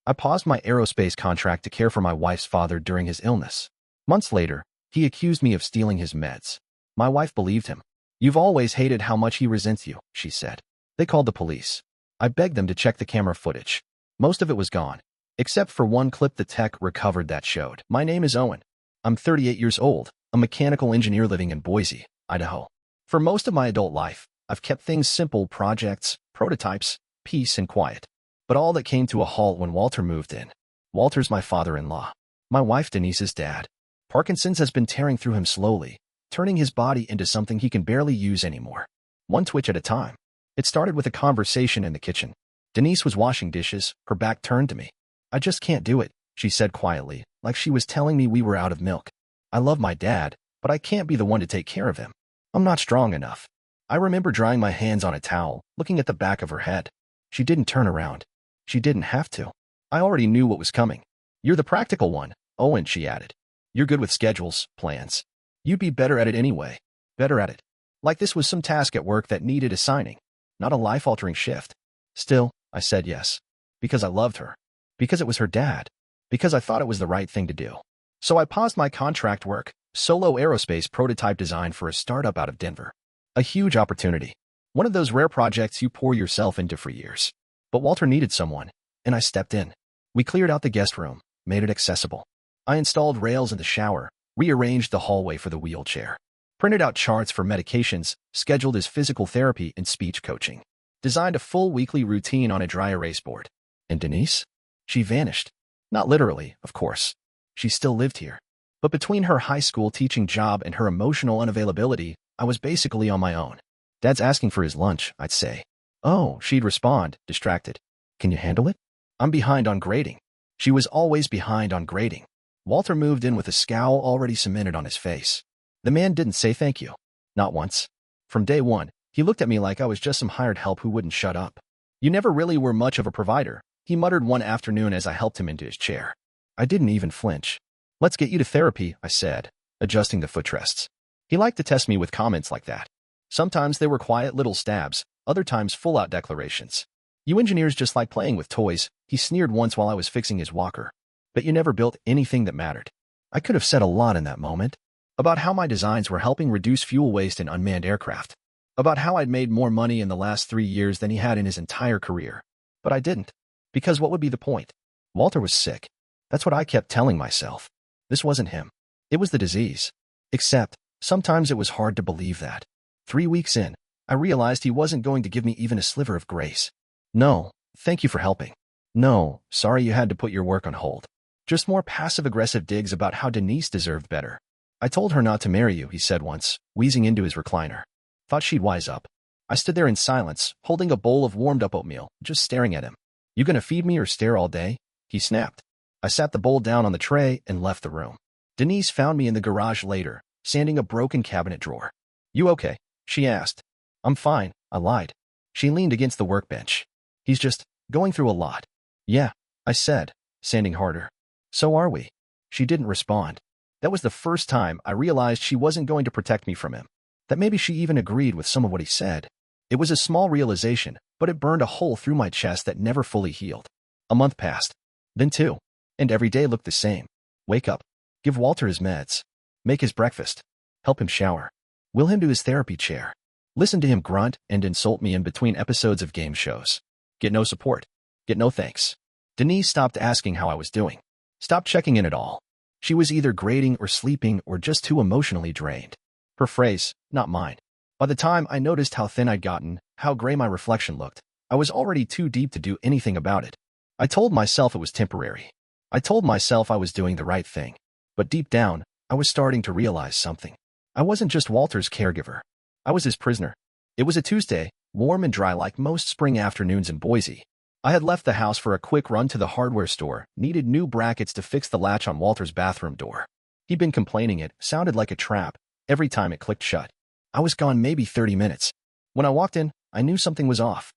I paused my aerospace contract to care for my wife's father during his illness. Months later, he accused me of stealing his meds. My wife believed him. "You've always hated how much he resents you," she said. They called the police. I begged them to check the camera footage. Most of it was gone, except for one clip the tech recovered that showed. My name is Owen. I'm 38 years old, a mechanical engineer living in Boise, Idaho. For most of my adult life, I've kept things simple: projects, prototypes, peace, and quiet. But all that came to a halt when Walter moved in. Walter's my father-in-law. My wife Denise's dad. Parkinson's has been tearing through him slowly, turning his body into something he can barely use anymore. One twitch at a time. It started with a conversation in the kitchen. Denise was washing dishes, her back turned to me. "I just can't do it," she said quietly, like she was telling me we were out of milk. "I love my dad, but I can't be the one to take care of him. I'm not strong enough." I remember drying my hands on a towel, looking at the back of her head. She didn't turn around. She didn't have to. I already knew what was coming. "You're the practical one, Owen," she added. "You're good with schedules, plans. You'd be better at it anyway. Better at it." Like this was some task at work that needed assigning, not a life-altering shift. Still, I said yes. Because I loved her. Because it was her dad. Because I thought it was the right thing to do. So I paused my contract work, solo aerospace prototype design for a startup out of Denver. A huge opportunity. One of those rare projects you pour yourself into for years. But Walter needed someone, and I stepped in. We cleared out the guest room, made it accessible. I installed rails in the shower, rearranged the hallway for the wheelchair, printed out charts for medications, scheduled his physical therapy and speech coaching, designed a full weekly routine on a dry erase board. And Denise? She vanished. Not literally, of course. She still lived here. But between her high school teaching job and her emotional unavailability, I was basically on my own. "Dad's asking for his lunch," I'd say. "Oh," she'd respond, distracted. "Can you handle it?" "I'm behind on grading." She was always behind on grading. Walter moved in with a scowl already cemented on his face. The man didn't say thank you. Not once. From day one, he looked at me like I was just some hired help who wouldn't shut up. "You never really were much of a provider," he muttered one afternoon as I helped him into his chair. I didn't even flinch. "Let's get you to therapy," I said, adjusting the footrests. He liked to test me with comments like that. Sometimes they were quiet little stabs, other times full-out declarations. "You engineers just like playing with toys," he sneered once while I was fixing his walker. "But you never built anything that mattered." I could have said a lot in that moment. About how my designs were helping reduce fuel waste in unmanned aircraft. About how I'd made more money in the last 3 years than he had in his entire career. But I didn't. Because what would be the point? Walter was sick. That's what I kept telling myself. This wasn't him. It was the disease. Except, sometimes it was hard to believe that. 3 weeks in, I realized he wasn't going to give me even a sliver of grace. "No, thank you for helping." "No, sorry you had to put your work on hold." Just more passive-aggressive digs about how Denise deserved better. "I told her not to marry you," he said once, wheezing into his recliner. Thought she'd wise up. I stood there in silence, holding a bowl of warmed-up oatmeal, just staring at him. "You gonna feed me or stare all day?" he snapped. I sat the bowl down on the tray and left the room. Denise found me in the garage later, sanding a broken cabinet drawer. "You okay?" she asked. "I'm fine," I lied. She leaned against the workbench. "He's just going through a lot." "Yeah," I said, sanding harder. "So are we." She didn't respond. That was the first time I realized she wasn't going to protect me from him. That maybe she even agreed with some of what he said. It was a small realization, but it burned a hole through my chest that never fully healed. A month passed. Then 2. And every day looked the same. Wake up. Give Walter his meds. Make his breakfast. Help him shower. Wheel him to his therapy chair. Listen to him grunt and insult me in between episodes of game shows. Get no support. Get no thanks. Denise stopped asking how I was doing. Stopped checking in at all. She was either grading or sleeping or just too emotionally drained. Her phrase, not mine. By the time I noticed how thin I'd gotten, how gray my reflection looked, I was already too deep to do anything about it. I told myself it was temporary. I told myself I was doing the right thing. But deep down, I was starting to realize something. I wasn't just Walter's caregiver. I was his prisoner. It was a Tuesday, warm and dry like most spring afternoons in Boise. I had left the house for a quick run to the hardware store, needed new brackets to fix the latch on Walter's bathroom door. He'd been complaining it sounded like a trap every time it clicked shut. I was gone maybe 30 minutes. When I walked in, I knew something was off.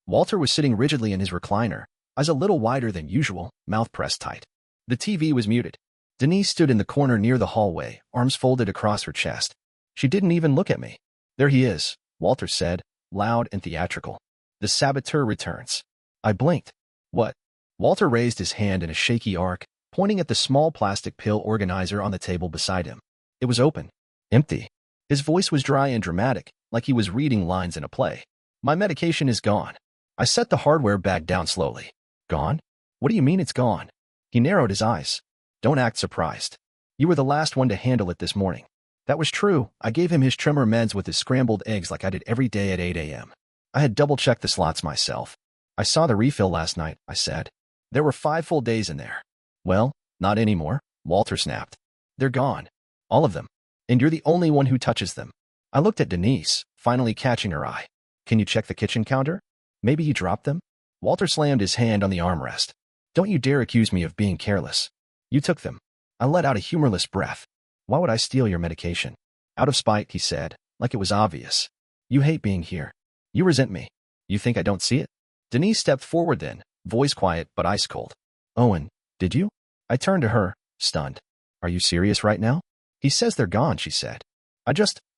Walter was sitting rigidly in his recliner, eyes a little wider than usual, mouth pressed tight. The TV was muted. Denise stood in the corner near the hallway, arms folded across her chest. She didn't even look at me. "There he is," Walter said, loud and theatrical. "The saboteur returns." I blinked. "What?" Walter raised his hand in a shaky arc, pointing at the small plastic pill organizer on the table beside him. It was open. Empty. His voice was dry and dramatic, like he was reading lines in a play. My medication is gone. I set the hardware bag down slowly. Gone? What do you mean it's gone? He narrowed his eyes. Don't act surprised. You were the last one to handle it this morning. That was true. I gave him his tremor meds with his scrambled eggs like I did every day at 8 a.m. I had double-checked the slots myself. I saw the refill last night, I said. There were 5 full days in there. Well, not anymore, Walter snapped. They're gone. All of them. And you're the only one who touches them. I looked at Denise, finally catching her eye. Can you check the kitchen counter? Maybe you dropped them? Walter slammed his hand on the armrest. Don't you dare accuse me of being careless. You took them. I let out a humorless breath. Why would I steal your medication? Out of spite, he said, like it was obvious. You hate being here. You resent me. You think I don't see it? Denise stepped forward then, voice quiet but ice cold. Owen, did you? I turned to her, stunned. Are you serious right now? He says they're gone, she said.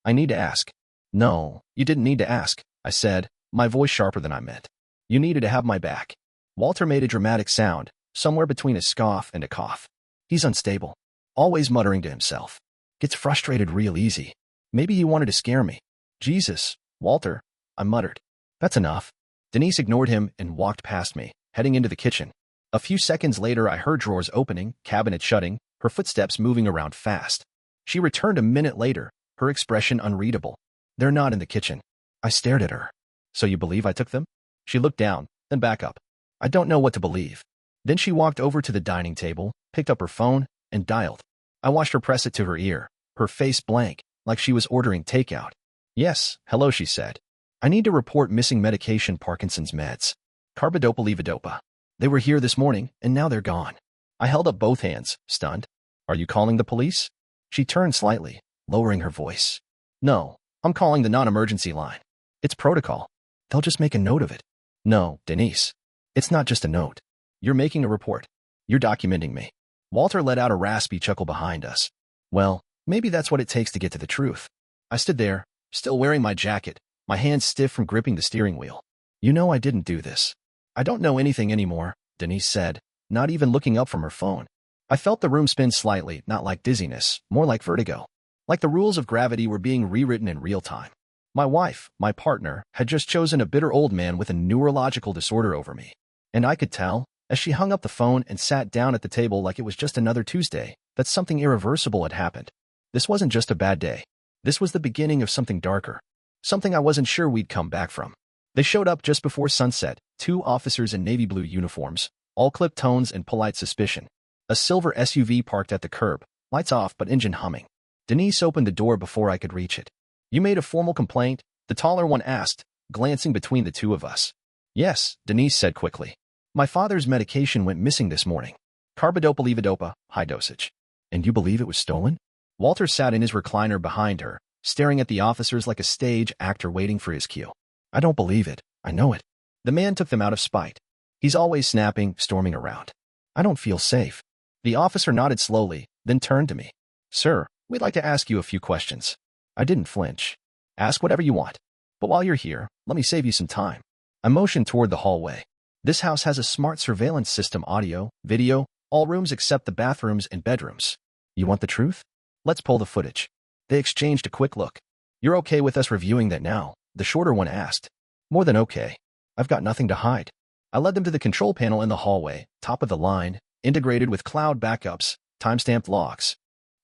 I need to ask. No, you didn't need to ask, I said, my voice sharper than I meant. You needed to have my back. Walter made a dramatic sound, somewhere between a scoff and a cough. He's unstable, always muttering to himself. Gets frustrated real easy. Maybe he wanted to scare me. Jesus, Walter, I muttered. That's enough. Denise ignored him and walked past me, heading into the kitchen. A few seconds later, I heard drawers opening, cabinets shutting, her footsteps moving around fast. She returned a minute later, her expression unreadable. They're not in the kitchen. I stared at her. So you believe I took them? She looked down, then back up. I don't know what to believe. Then she walked over to the dining table, picked up her phone, and dialed. I watched her press it to her ear, her face blank, like she was ordering takeout. Yes, hello, she said. I need to report missing medication Parkinson's meds. Carbidopa-levodopa. They were here this morning, and now they're gone. I held up both hands, stunned. Are you calling the police? She turned slightly, lowering her voice. No, I'm calling the non-emergency line. It's protocol. They'll just make a note of it. No, Denise. It's not just a note. You're making a report. You're documenting me. Walter let out a raspy chuckle behind us. Well, maybe that's what it takes to get to the truth. I stood there, still wearing my jacket, my hands stiff from gripping the steering wheel. You know I didn't do this. I don't know anything anymore, Denise said, not even looking up from her phone. I felt the room spin slightly, not like dizziness, more like vertigo. Like the rules of gravity were being rewritten in real time. My wife, my partner, had just chosen a bitter old man with a neurological disorder over me. And I could tell, as she hung up the phone and sat down at the table like it was just another Tuesday, that something irreversible had happened. This wasn't just a bad day. This was the beginning of something darker. Something I wasn't sure we'd come back from. They showed up just before sunset, 2 officers in navy blue uniforms, all clipped tones and polite suspicion. A silver SUV parked at the curb, lights off but engine humming. Denise opened the door before I could reach it. You made a formal complaint? The taller one asked, glancing between the two of us. Yes, Denise said quickly. My father's medication went missing this morning. Carbidopa-levodopa, high dosage. And you believe it was stolen? Walter sat in his recliner behind her, staring at the officers like a stage actor waiting for his cue. I don't believe it. I know it. The man took them out of spite. He's always snapping, storming around. I don't feel safe. The officer nodded slowly, then turned to me. Sir, we'd like to ask you a few questions. I didn't flinch. Ask whatever you want. But while you're here, let me save you some time. I motioned toward the hallway. This house has a smart surveillance system, audio, video, all rooms except the bathrooms and bedrooms. You want the truth? Let's pull the footage. They exchanged a quick look. You're okay with us reviewing that now? The shorter one asked. More than okay. I've got nothing to hide. I led them to the control panel in the hallway, top of the line, integrated with cloud backups, timestamped logs.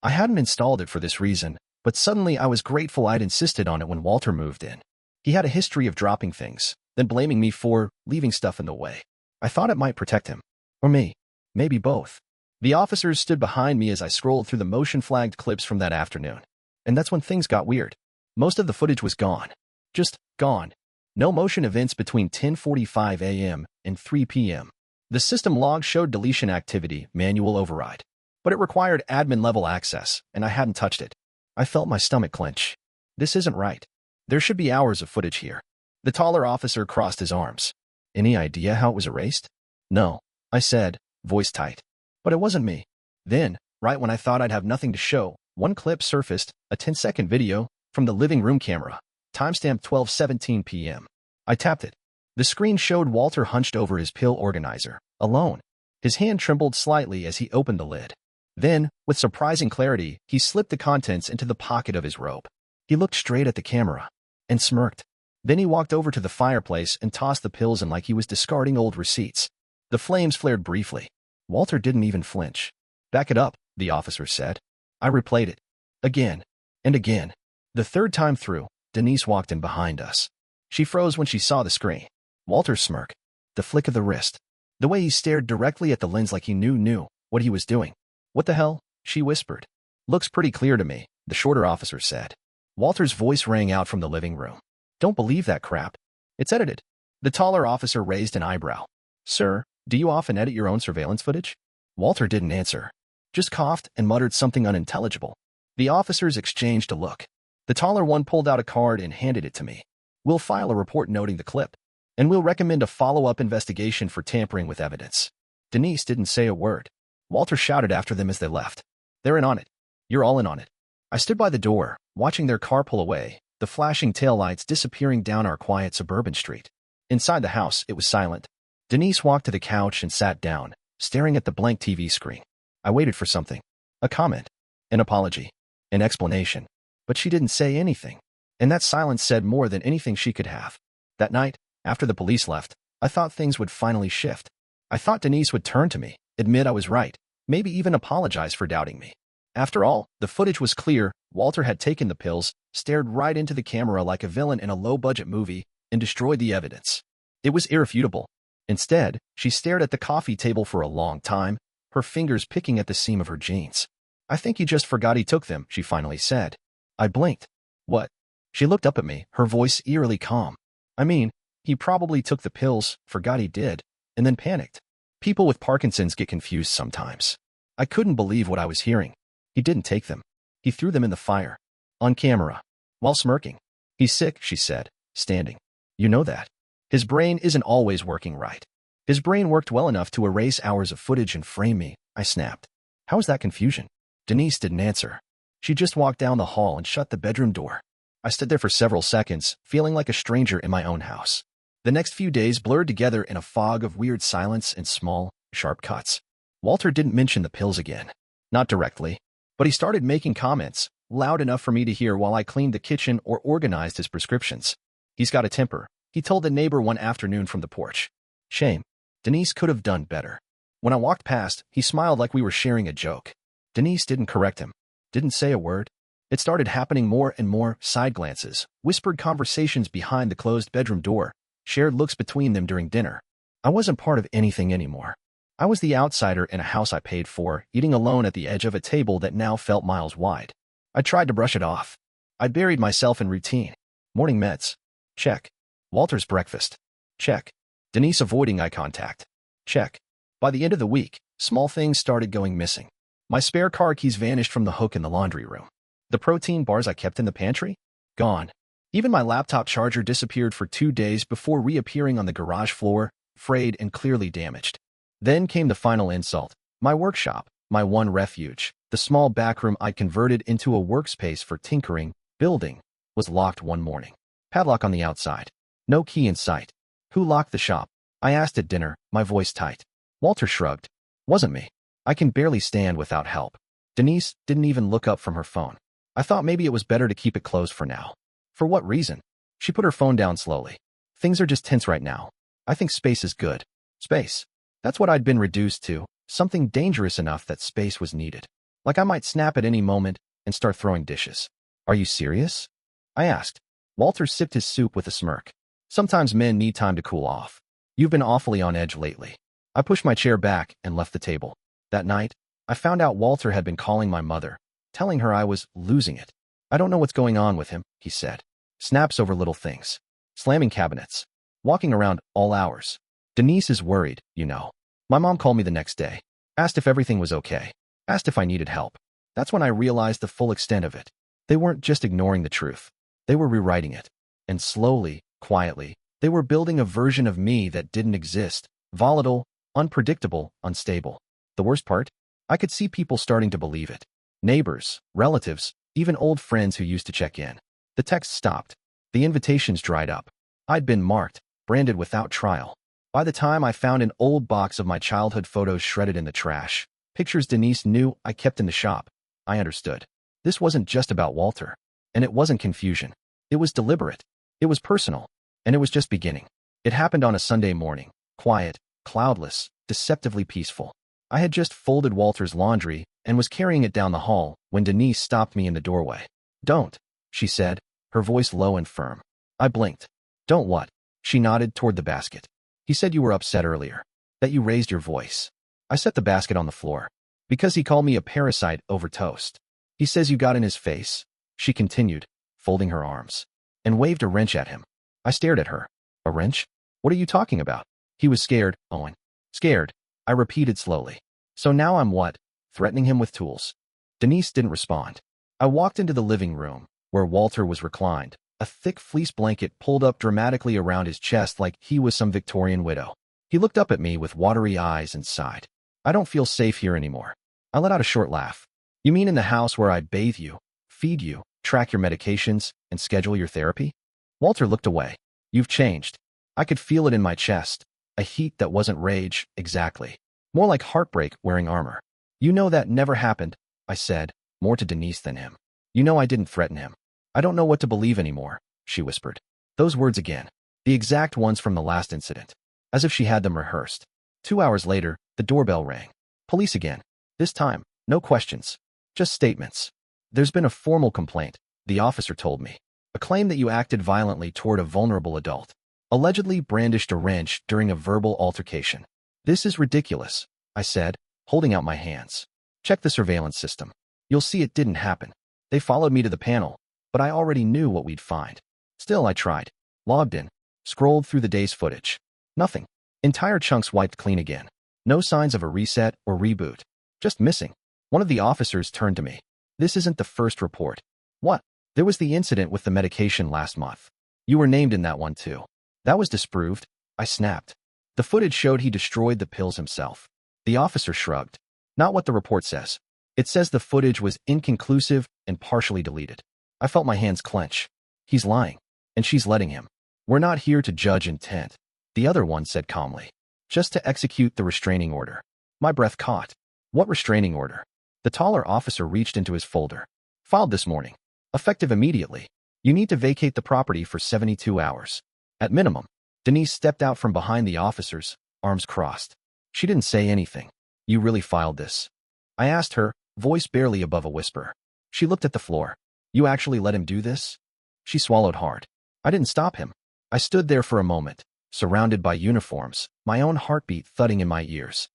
I hadn't installed it for this reason, but suddenly I was grateful I'd insisted on it when Walter moved in. He had a history of dropping things, then blaming me for leaving stuff in the way. I thought it might protect him. Or me. Maybe both. The officers stood behind me as I scrolled through the motion-flagged clips from that afternoon. And that's when things got weird. Most of the footage was gone. Just gone. No motion events between 10:45 a.m. and 3 p.m. The system log showed deletion activity, manual override. But it required admin-level access, and I hadn't touched it. I felt my stomach clench. This isn't right. There should be hours of footage here. The taller officer crossed his arms. Any idea how it was erased? No, I said, voice tight. But it wasn't me. Then, right when I thought I'd have nothing to show, one clip surfaced, a 10-second video, from the living room camera, timestamp 12:17 p.m. I tapped it. The screen showed Walter hunched over his pill organizer, alone, His hand trembled slightly as he opened the lid. Then, with surprising clarity, he slipped the contents into the pocket of his robe. He looked straight at the camera and smirked. Then he walked over to the fireplace and tossed the pills in like he was discarding old receipts. The flames flared briefly. Walter didn't even flinch. "Back it up," the officer said. I replayed it. Again and again. The third time through, Denise walked in behind us. She froze when she saw the screen. Walter's smirk. The flick of the wrist. The way he stared directly at the lens like he knew what he was doing. "What the hell?" she whispered. "Looks pretty clear to me," the shorter officer said. Walter's voice rang out from the living room. "Don't believe that crap. It's edited." The taller officer raised an eyebrow. "Sir, do you often edit your own surveillance footage?" Walter didn't answer. Just coughed and muttered something unintelligible. The officers exchanged a look. The taller one pulled out a card and handed it to me. "We'll file a report noting the clip, and we'll recommend a follow-up investigation for tampering with evidence." Denise didn't say a word. Walter shouted after them as they left. "They're in on it. You're all in on it." I stood by the door, watching their car pull away, the flashing taillights disappearing down our quiet suburban street. Inside the house, it was silent. Denise walked to the couch and sat down, staring at the blank TV screen. I waited for something. A comment. An apology. An explanation. But she didn't say anything. And that silence said more than anything she could have. That night, after the police left, I thought things would finally shift. I thought Denise would turn to me, admit I was right, maybe even apologize for doubting me. After all, the footage was clear. Walter had taken the pills, stared right into the camera like a villain in a low-budget movie, and destroyed the evidence. It was irrefutable. Instead, she stared at the coffee table for a long time, her fingers picking at the seam of her jeans. "I think he just forgot he took them," she finally said. I blinked. "What?" She looked up at me, her voice eerily calm. "I mean, he probably took the pills, forgot he did, and then panicked. People with Parkinson's get confused sometimes." I couldn't believe what I was hearing. He didn't take them. He threw them in the fire. On camera. While smirking. "He's sick," she said, standing. "You know that. His brain isn't always working right." "His brain worked well enough to erase hours of footage and frame me," I snapped. "How is that confusion?" Denise didn't answer. She just walked down the hall and shut the bedroom door. I stood there for several seconds, feeling like a stranger in my own house. The next few days blurred together in a fog of weird silence and small, sharp cuts. Walter didn't mention the pills again. Not directly. But he started making comments, loud enough for me to hear while I cleaned the kitchen or organized his prescriptions. "He's got a temper," he told the neighbor one afternoon from the porch. Shame. Denise could have done better. When I walked past, he smiled like we were sharing a joke. Denise didn't correct him. Didn't say a word. It started happening more and more, side glances, whispered conversations behind the closed bedroom door, shared looks between them during dinner. I wasn't part of anything anymore. I was the outsider in a house I paid for, eating alone at the edge of a table that now felt miles wide. I tried to brush it off. I buried myself in routine. Morning meds. Check. Walter's breakfast. Check. Denise avoiding eye contact. Check. By the end of the week, small things started going missing. My spare car keys vanished from the hook in the laundry room. The protein bars I kept in the pantry? Gone. Even my laptop charger disappeared for 2 days before reappearing on the garage floor, frayed and clearly damaged. Then came the final insult. My workshop, my one refuge, the small backroom I'd converted into a workspace for tinkering, building, was locked one morning. Padlock on the outside. No key in sight. Who locked the shop? I asked at dinner, my voice tight. Walter shrugged. Wasn't me. I can barely stand without help. Denise didn't even look up from her phone. I thought maybe it was better to keep it closed for now. For what reason? She put her phone down slowly. Things are just tense right now. I think space is good. Space. That's what I'd been reduced to, something dangerous enough that space was needed. Like I might snap at any moment and start throwing dishes. "Are you serious?" I asked. Walter sipped his soup with a smirk. "Sometimes men need time to cool off. You've been awfully on edge lately." I pushed my chair back and left the table. That night, I found out Walter had been calling my mother, telling her I was losing it. "I don't know what's going on with him," he said. "Snaps over little things. Slamming cabinets. Walking around all hours. Denise is worried, you know." My mom called me the next day. Asked if everything was okay. Asked if I needed help. That's when I realized the full extent of it. They weren't just ignoring the truth. They were rewriting it. And slowly, quietly, they were building a version of me that didn't exist. Volatile, unpredictable, unstable. The worst part? I could see people starting to believe it. Neighbors, relatives, even old friends who used to check in. The texts stopped. The invitations dried up. I'd been marked, branded without trial. By the time I found an old box of my childhood photos shredded in the trash, pictures Denise knew I kept in the shop, I understood. This wasn't just about Walter. And it wasn't confusion. It was deliberate. It was personal. And it was just beginning. It happened on a Sunday morning, quiet, cloudless, deceptively peaceful. I had just folded Walter's laundry and was carrying it down the hall when Denise stopped me in the doorway. "Don't," she said, her voice low and firm. I blinked. "Don't what?" She nodded toward the basket. "He said you were upset earlier. That you raised your voice." I set the basket on the floor. "Because he called me a parasite over toast. He says you got in his face," she continued, folding her arms, and waved a wrench at him. I stared at her. "A wrench? What are you talking about?" He was scared, Owen. "Scared," I repeated slowly. "So now I'm what? Threatening him with tools?" Denise didn't respond. I walked into the living room, where Walter was reclined, a thick fleece blanket pulled up dramatically around his chest like he was some Victorian widow. He looked up at me with watery eyes and sighed. "I don't feel safe here anymore." I let out a short laugh. "You mean in the house where I bathe you, feed you, track your medications, and schedule your therapy?" Walter looked away. "You've changed." I could feel it in my chest, a heat that wasn't rage, exactly. More like heartbreak wearing armor. "You know that never happened," I said, more to Denise than him. "You know I didn't threaten him." "I don't know what to believe anymore," she whispered. Those words again. The exact ones from the last incident. As if she had them rehearsed. 2 hours later, the doorbell rang. Police again. This time, no questions. Just statements. "There's been a formal complaint," the officer told me. "A claim that you acted violently toward a vulnerable adult. Allegedly brandished a wrench during a verbal altercation." "This is ridiculous," I said, holding out my hands. "Check the surveillance system. You'll see it didn't happen." They followed me to the panel, but I already knew what we'd find. Still, I tried. Logged in. Scrolled through the day's footage. Nothing. Entire chunks wiped clean again. No signs of a reset or reboot. Just missing. One of the officers turned to me. "This isn't the first report." "What?" "There was the incident with the medication last month. You were named in that one too." "That was disproved," I snapped. "The footage showed he destroyed the pills himself." The officer shrugged. "Not what the report says. It says the footage was inconclusive and partially deleted." I felt my hands clench. "He's lying, and she's letting him." "We're not here to judge intent," the other one said calmly. "Just to execute the restraining order." My breath caught. "What restraining order?" The taller officer reached into his folder. "Filed this morning. Effective immediately. You need to vacate the property for 72 hours. At minimum." Denise stepped out from behind the officers, arms crossed. She didn't say anything. "You really filed this?" I asked her, voice barely above a whisper. She looked at the floor. "You actually let him do this?" She swallowed hard. "I didn't stop him." I stood there for a moment, surrounded by uniforms, my own heartbeat thudding in my ears.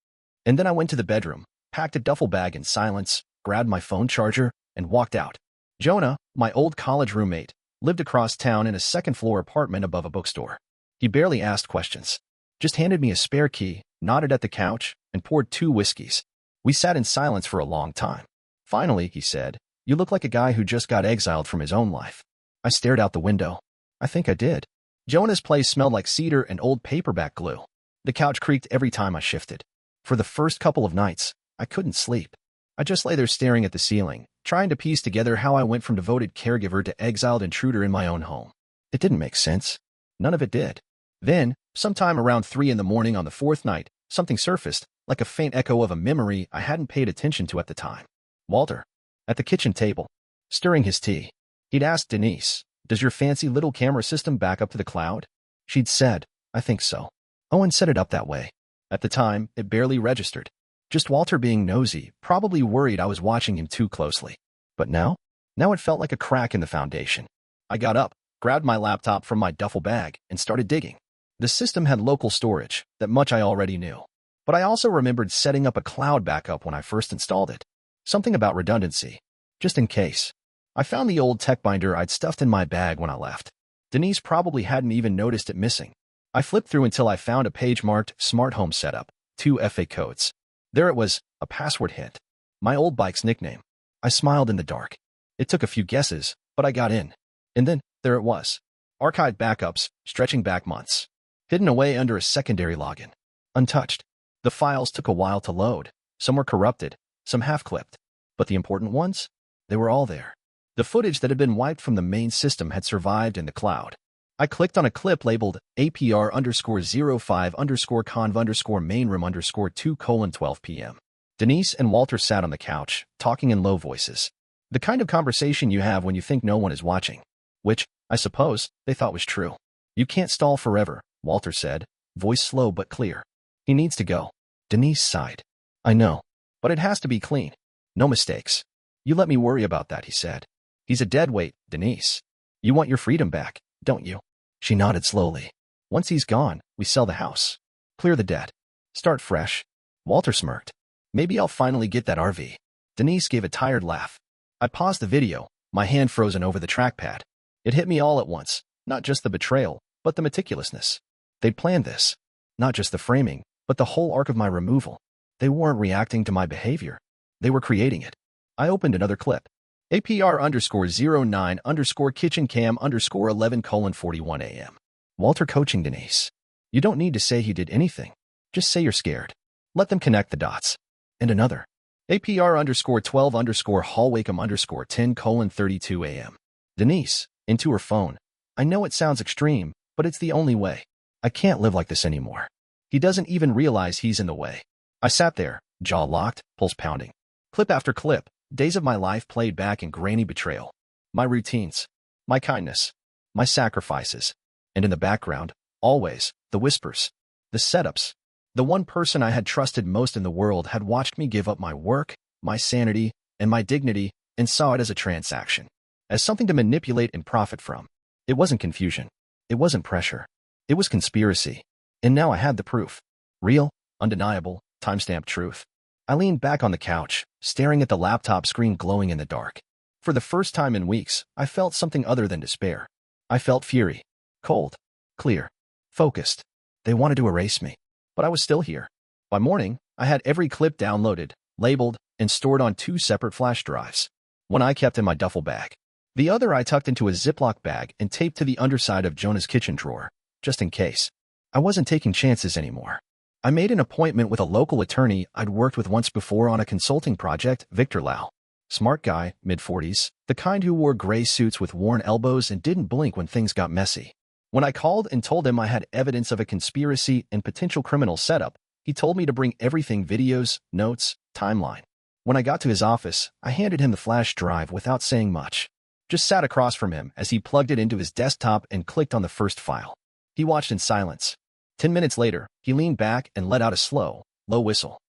And then I went to the bedroom, packed a duffel bag in silence, grabbed my phone charger, and walked out. Jonah, my old college roommate, lived across town in a second-floor apartment above a bookstore. He barely asked questions. Just handed me a spare key, nodded at the couch, and poured 2 whiskeys. We sat in silence for a long time. Finally, he said, "You look like a guy who just got exiled from his own life." I stared out the window. I think I did. Jonah's place smelled like cedar and old paperback glue. The couch creaked every time I shifted. For the first couple of nights, I couldn't sleep. I just lay there staring at the ceiling, trying to piece together how I went from devoted caregiver to exiled intruder in my own home. It didn't make sense. None of it did. Then, sometime around 3 in the morning on the 4th night, something surfaced, like a faint echo of a memory I hadn't paid attention to at the time. Walter, at the kitchen table, stirring his tea. He'd asked Denise, "Does your fancy little camera system back up to the cloud?" She'd said, "I think so." Owen set it up that way. At the time, it barely registered. Just Walter being nosy, probably worried I was watching him too closely. But now? Now it felt like a crack in the foundation. I got up, grabbed my laptop from my duffel bag, and started digging. The system had local storage, that much I already knew. But I also remembered setting up a cloud backup when I first installed it. Something about redundancy. Just in case. I found the old tech binder I'd stuffed in my bag when I left. Denise probably hadn't even noticed it missing. I flipped through until I found a page marked Smart Home Setup, 2 FA codes. There it was, a password hint. My old bike's nickname. I smiled in the dark. It took a few guesses, but I got in. And then, there it was. Archived backups, stretching back months. Hidden away under a secondary login. Untouched. The files took a while to load. Some were corrupted, some half-clipped. But the important ones? They were all there. The footage that had been wiped from the main system had survived in the cloud. I clicked on a clip labeled APR_05_conv_main room_2:12 p.m. Denise and Walter sat on the couch, talking in low voices. The kind of conversation you have when you think no one is watching. Which, I suppose, they thought was true. You can't stall forever, Walter said, voice slow but clear. He needs to go. Denise sighed. I know. But it has to be clean. No mistakes. You let me worry about that, he said. He's a dead weight, Denise. You want your freedom back, don't you? She nodded slowly. Once he's gone, we sell the house. Clear the debt. Start fresh. Walter smirked. Maybe I'll finally get that RV. Denise gave a tired laugh. I paused the video, my hand frozen over the trackpad. It hit me all at once, not just the betrayal, but the meticulousness. They'd planned this. Not just the framing, but the whole arc of my removal. They weren't reacting to my behavior. They were creating it. I opened another clip. APR_09_kitchencam_11:41 a.m. Walter coaching Denise. You don't need to say he did anything. Just say you're scared. Let them connect the dots. And another. APR_12_hallwakeham_10:32 a.m. Denise, into her phone. I know it sounds extreme, but it's the only way. I can't live like this anymore. He doesn't even realize he's in the way. I sat there, jaw locked, pulse pounding. Clip after clip, days of my life played back in grainy betrayal. My routines, my kindness, my sacrifices. And in the background, always, the whispers, the setups. The one person I had trusted most in the world had watched me give up my work, my sanity, and my dignity, and saw it as a transaction. As something to manipulate and profit from. It wasn't confusion. It wasn't pressure. It was conspiracy. And now I had the proof. Real, undeniable, timestamped truth. I leaned back on the couch, staring at the laptop screen glowing in the dark. For the first time in weeks, I felt something other than despair. I felt fury. Cold. Clear. Focused. They wanted to erase me. But I was still here. By morning, I had every clip downloaded, labeled, and stored on 2 separate flash drives. One I kept in my duffel bag. The other I tucked into a Ziploc bag and taped to the underside of Jonah's kitchen drawer, just in case. I wasn't taking chances anymore. I made an appointment with a local attorney I'd worked with once before on a consulting project, Victor Lau. Smart guy, mid-40s, the kind who wore gray suits with worn elbows and didn't blink when things got messy. When I called and told him I had evidence of a conspiracy and potential criminal setup, he told me to bring everything: videos, notes, timeline. When I got to his office, I handed him the flash drive without saying much. Just sat across from him as he plugged it into his desktop and clicked on the first file. He watched in silence. 10 minutes later, he leaned back and let out a slow, low whistle.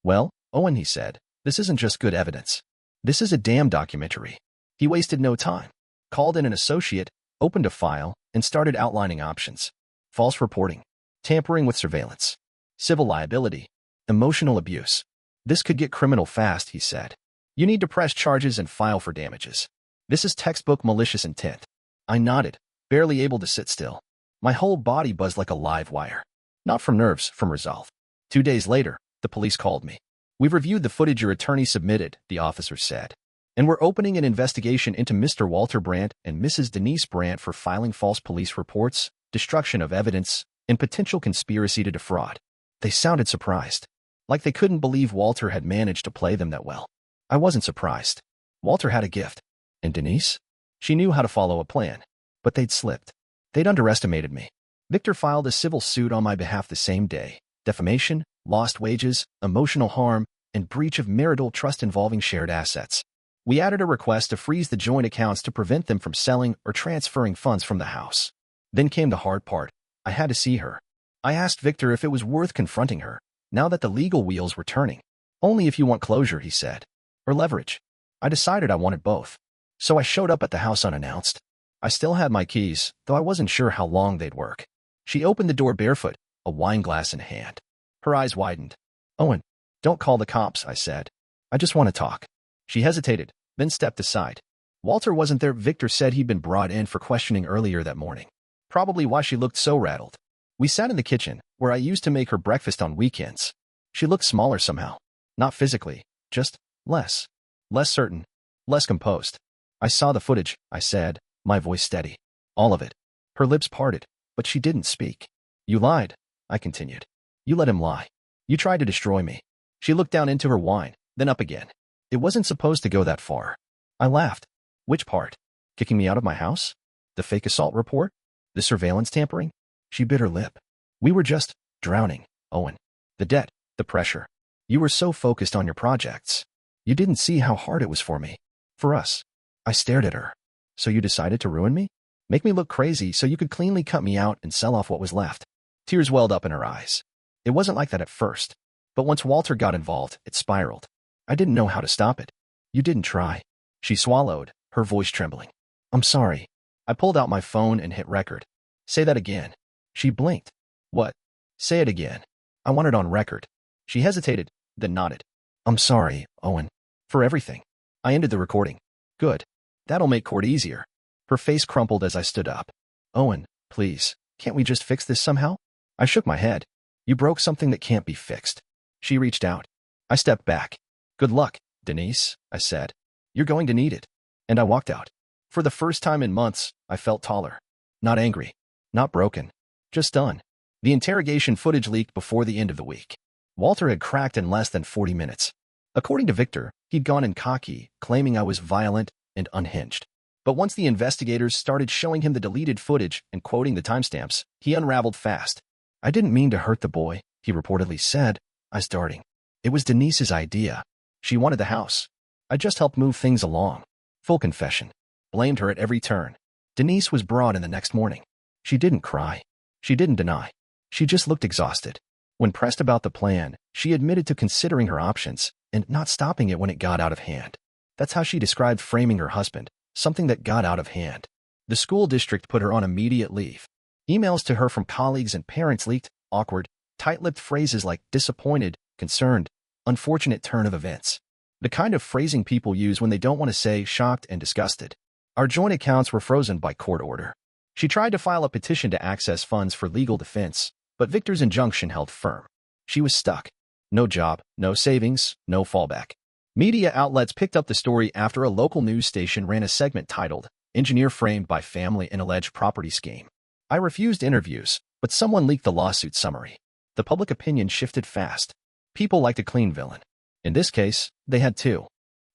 Well, Owen, he said, this isn't just good evidence. This is a damn documentary. He wasted no time. Called in an associate, opened a file, and started outlining options. False reporting, tampering with surveillance, civil liability, emotional abuse. This could get criminal fast, he said. You need to press charges and file for damages. This is textbook malicious intent. I nodded, barely able to sit still. My whole body buzzed like a live wire. Not from nerves, from resolve. 2 days later, the police called me. We've reviewed the footage your attorney submitted, the officer said. And we're opening an investigation into Mr. Walter Brandt and Mrs. Denise Brandt for filing false police reports, destruction of evidence, and potential conspiracy to defraud. They sounded surprised. Like they couldn't believe Walter had managed to play them that well. I wasn't surprised. Walter had a gift. And Denise? She knew how to follow a plan. But they'd slipped. They'd underestimated me. Victor filed a civil suit on my behalf the same day. Defamation, lost wages, emotional harm, and breach of marital trust involving shared assets. We added a request to freeze the joint accounts to prevent them from selling or transferring funds from the house. Then came the hard part. I had to see her. I asked Victor if it was worth confronting her, now that the legal wheels were turning. Only if you want closure, he said. Or leverage. I decided I wanted both. So I showed up at the house unannounced. I still had my keys, though I wasn't sure how long they'd work. She opened the door barefoot, a wine glass in hand. Her eyes widened. Owen, don't call the cops, I said. I just want to talk. She hesitated, then stepped aside. Walter wasn't there. Victor said he'd been brought in for questioning earlier that morning. Probably why she looked so rattled. We sat in the kitchen, where I used to make her breakfast on weekends. She looked smaller somehow. Not physically, just less. Less certain. Less composed. I saw the footage, I said, my voice steady. All of it. Her lips parted, but she didn't speak. You lied, I continued. You let him lie. You tried to destroy me. She looked down into her wine, then up again. It wasn't supposed to go that far. I laughed. Which part? Kicking me out of my house? The fake assault report? The surveillance tampering? She bit her lip. We were just drowning, Owen. The debt, the pressure. You were so focused on your projects. You didn't see how hard it was for me. For us. I stared at her. So you decided to ruin me? Make me look crazy so you could cleanly cut me out and sell off what was left. Tears welled up in her eyes. It wasn't like that at first. But once Walter got involved, it spiraled. I didn't know how to stop it. You didn't try. She swallowed, her voice trembling. I'm sorry. I pulled out my phone and hit record. Say that again. She blinked. What? Say it again. I want it on record. She hesitated, then nodded. I'm sorry, Owen. For everything. I ended the recording. Good. That'll make court easier. Her face crumpled as I stood up. Owen, please, can't we just fix this somehow? I shook my head. You broke something that can't be fixed. She reached out. I stepped back. Good luck, Denise, I said. You're going to need it. And I walked out. For the first time in months, I felt taller. Not angry. Not broken. Just done. The interrogation footage leaked before the end of the week. Walter had cracked in less than 40 minutes. According to Victor, he'd gone in cocky, claiming I was violent and unhinged. But once the investigators started showing him the deleted footage and quoting the timestamps, he unraveled fast. I didn't mean to hurt the boy, he reportedly said. I was darting. It was Denise's idea. She wanted the house. I just helped move things along. Full confession. Blamed her at every turn. Denise was brought in the next morning. She didn't cry. She didn't deny. She just looked exhausted. When pressed about the plan, she admitted to considering her options and not stopping it when it got out of hand. That's how she described framing her husband, something that got out of hand. The school district put her on immediate leave. Emails to her from colleagues and parents leaked awkward, tight-lipped phrases like disappointed, concerned, unfortunate turn of events. The kind of phrasing people use when they don't want to say shocked and disgusted. Our joint accounts were frozen by court order. She tried to file a petition to access funds for legal defense, but Victor's injunction held firm. She was stuck. No job, no savings, no fallback. Media outlets picked up the story after a local news station ran a segment titled, Engineer Framed by Family in Alleged Property Scheme. I refused interviews, but someone leaked the lawsuit summary. The public opinion shifted fast. People liked a clean villain. In this case, they had two.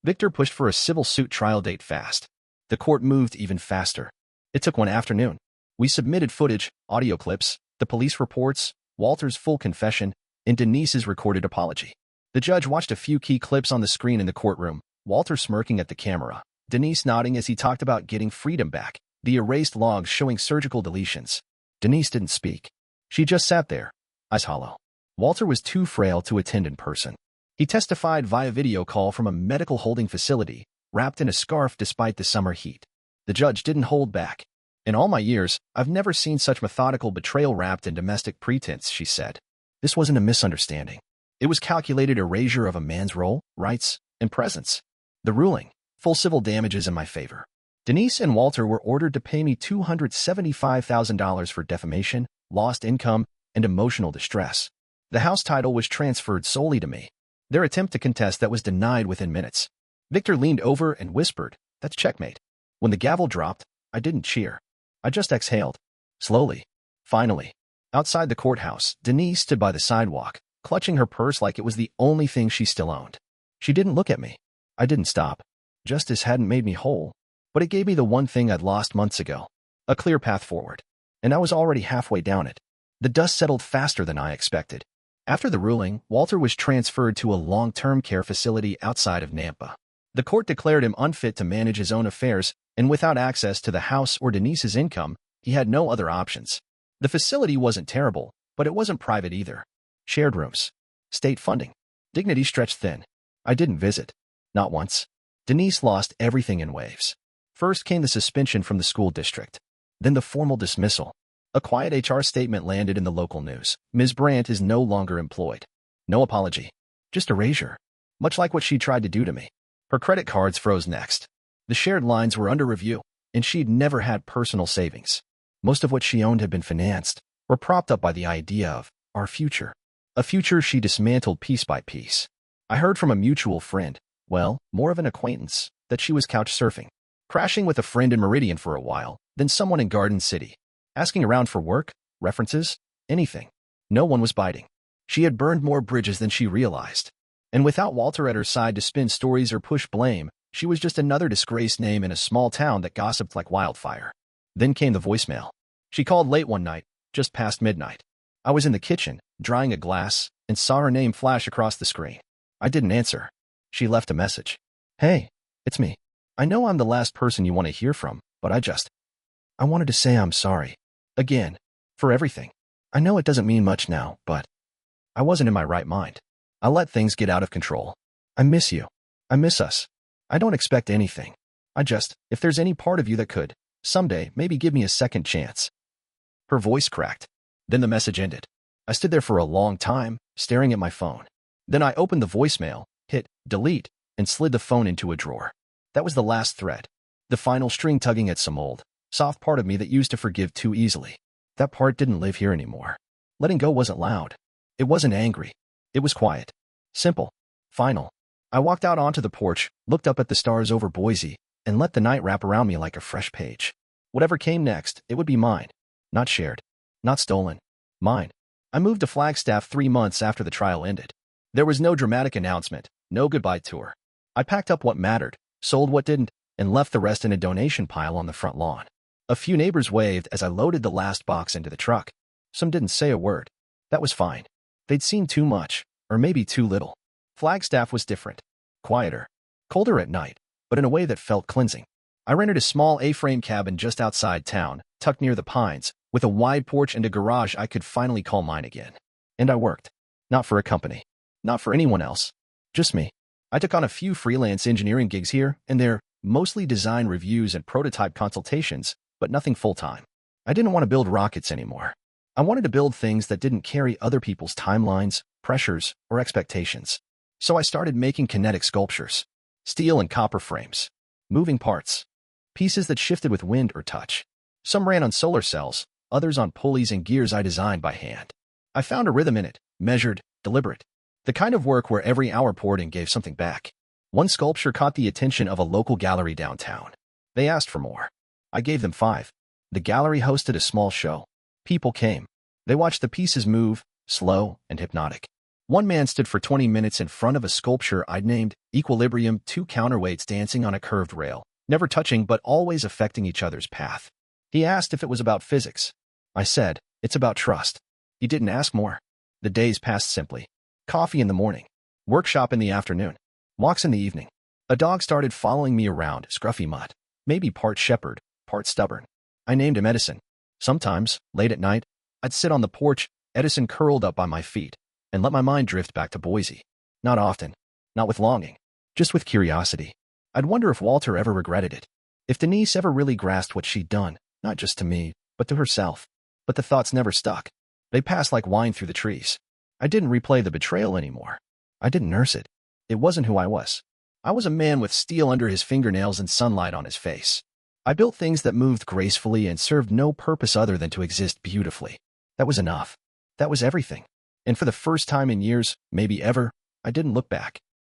Victor pushed for a civil suit trial date fast. The court moved even faster. It took one afternoon. We submitted footage, audio clips, the police reports, Walter's full confession, and Denise's recorded apology. The judge watched a few key clips on the screen in the courtroom, Walter smirking at the camera, Denise nodding as he talked about getting freedom back, the erased logs showing surgical deletions. Denise didn't speak. She just sat there, eyes hollow. Walter was too frail to attend in person. He testified via video call from a medical holding facility, wrapped in a scarf despite the summer heat. The judge didn't hold back. In all my years, I've never seen such methodical betrayal wrapped in domestic pretense, she said. This wasn't a misunderstanding. It was calculated erasure of a man's role, rights, and presence. The ruling, full civil damages in my favor. Denise and Walter were ordered to pay me $275,000 for defamation, lost income, and emotional distress. The house title was transferred solely to me. Their attempt to contest that was denied within minutes. Victor leaned over and whispered, "That's checkmate." When the gavel dropped, I didn't cheer. I just exhaled. Slowly. Finally. Outside the courthouse, Denise stood by the sidewalk, clutching her purse like it was the only thing she still owned. She didn't look at me. I didn't stop. Justice hadn't made me whole, but it gave me the one thing I'd lost months ago. A clear path forward. And I was already halfway down it. The dust settled faster than I expected. After the ruling, Walter was transferred to a long-term care facility outside of Nampa. The court declared him unfit to manage his own affairs, and without access to the house or Denise's income, he had no other options. The facility wasn't terrible, but it wasn't private either. Shared rooms. State funding. Dignity stretched thin. I didn't visit. Not once. Denise lost everything in waves. First came the suspension from the school district. Then the formal dismissal. A quiet HR statement landed in the local news. Ms. Brandt is no longer employed. No apology. Just erasure. Much like what she tried to do to me. Her credit cards froze next. The shared lines were under review, and she'd never had personal savings. Most of what she owned had been financed, or propped up by the idea of our future. A future she dismantled piece by piece. I heard from a mutual friend, well, more of an acquaintance, that she was couch surfing. Crashing with a friend in Meridian for a while, then someone in Garden City. Asking around for work, references, anything. No one was biting. She had burned more bridges than she realized. And without Walter at her side to spin stories or push blame, she was just another disgraced name in a small town that gossiped like wildfire. Then came the voicemail. She called late one night, just past midnight. I was in the kitchen, drying a glass, and saw her name flash across the screen. I didn't answer. She left a message. Hey, it's me. I know I'm the last person you want to hear from, but I wanted to say I'm sorry. Again. For everything. I know it doesn't mean much now, but I wasn't in my right mind. I let things get out of control. I miss you. I miss us. I don't expect anything. If there's any part of you that could, someday, maybe give me a second chance. Her voice cracked. Then the message ended. I stood there for a long time, staring at my phone. Then I opened the voicemail, hit delete, and slid the phone into a drawer. That was the last thread. The final string tugging at some old, soft part of me that used to forgive too easily. That part didn't live here anymore. Letting go wasn't loud. It wasn't angry. It was quiet. Simple. Final. I walked out onto the porch, looked up at the stars over Boise, and let the night wrap around me like a fresh page. Whatever came next, it would be mine. Not shared. Not stolen. Mine. I moved to Flagstaff 3 months after the trial ended. There was no dramatic announcement, no goodbye tour. I packed up what mattered, sold what didn't, and left the rest in a donation pile on the front lawn. A few neighbors waved as I loaded the last box into the truck. Some didn't say a word. That was fine. They'd seen too much, or maybe too little. Flagstaff was different. Quieter. Colder at night, but in a way that felt cleansing. I rented a small A-frame cabin just outside town, tucked near the pines, with a wide porch and a garage I could finally call mine again. And I worked. Not for a company. Not for anyone else. Just me. I took on a few freelance engineering gigs here and there, mostly design reviews and prototype consultations, but nothing full-time. I didn't want to build rockets anymore. I wanted to build things that didn't carry other people's timelines, pressures, or expectations. So I started making kinetic sculptures. Steel and copper frames. Moving parts. Pieces that shifted with wind or touch. Some ran on solar cells, others on pulleys and gears I designed by hand. I found a rhythm in it, measured, deliberate. The kind of work where every hour poured and gave something back. One sculpture caught the attention of a local gallery downtown. They asked for more. I gave them 5. The gallery hosted a small show. People came. They watched the pieces move, slow and hypnotic. One man stood for 20 minutes in front of a sculpture I'd named Equilibrium, 2 counterweights dancing on a curved rail, never touching but always affecting each other's path. He asked if it was about physics. I said, it's about trust. He didn't ask more. The days passed simply. Coffee in the morning. Workshop in the afternoon. Walks in the evening. A dog started following me around, scruffy mutt. Maybe part shepherd, part stubborn. I named him Edison. Sometimes, late at night, I'd sit on the porch, Edison curled up by my feet, and let my mind drift back to Boise. Not often. Not with longing. Just with curiosity. I'd wonder if Walter ever regretted it. If Denise ever really grasped what she'd done, not just to me, but to herself. But the thoughts never stuck. They passed like wine through the trees. I didn't replay the betrayal anymore. I didn't nurse it. It wasn't who I was. I was a man with steel under his fingernails and sunlight on his face. I built things that moved gracefully and served no purpose other than to exist beautifully. That was enough. That was everything. And for the first time in years, maybe ever, I didn't look back.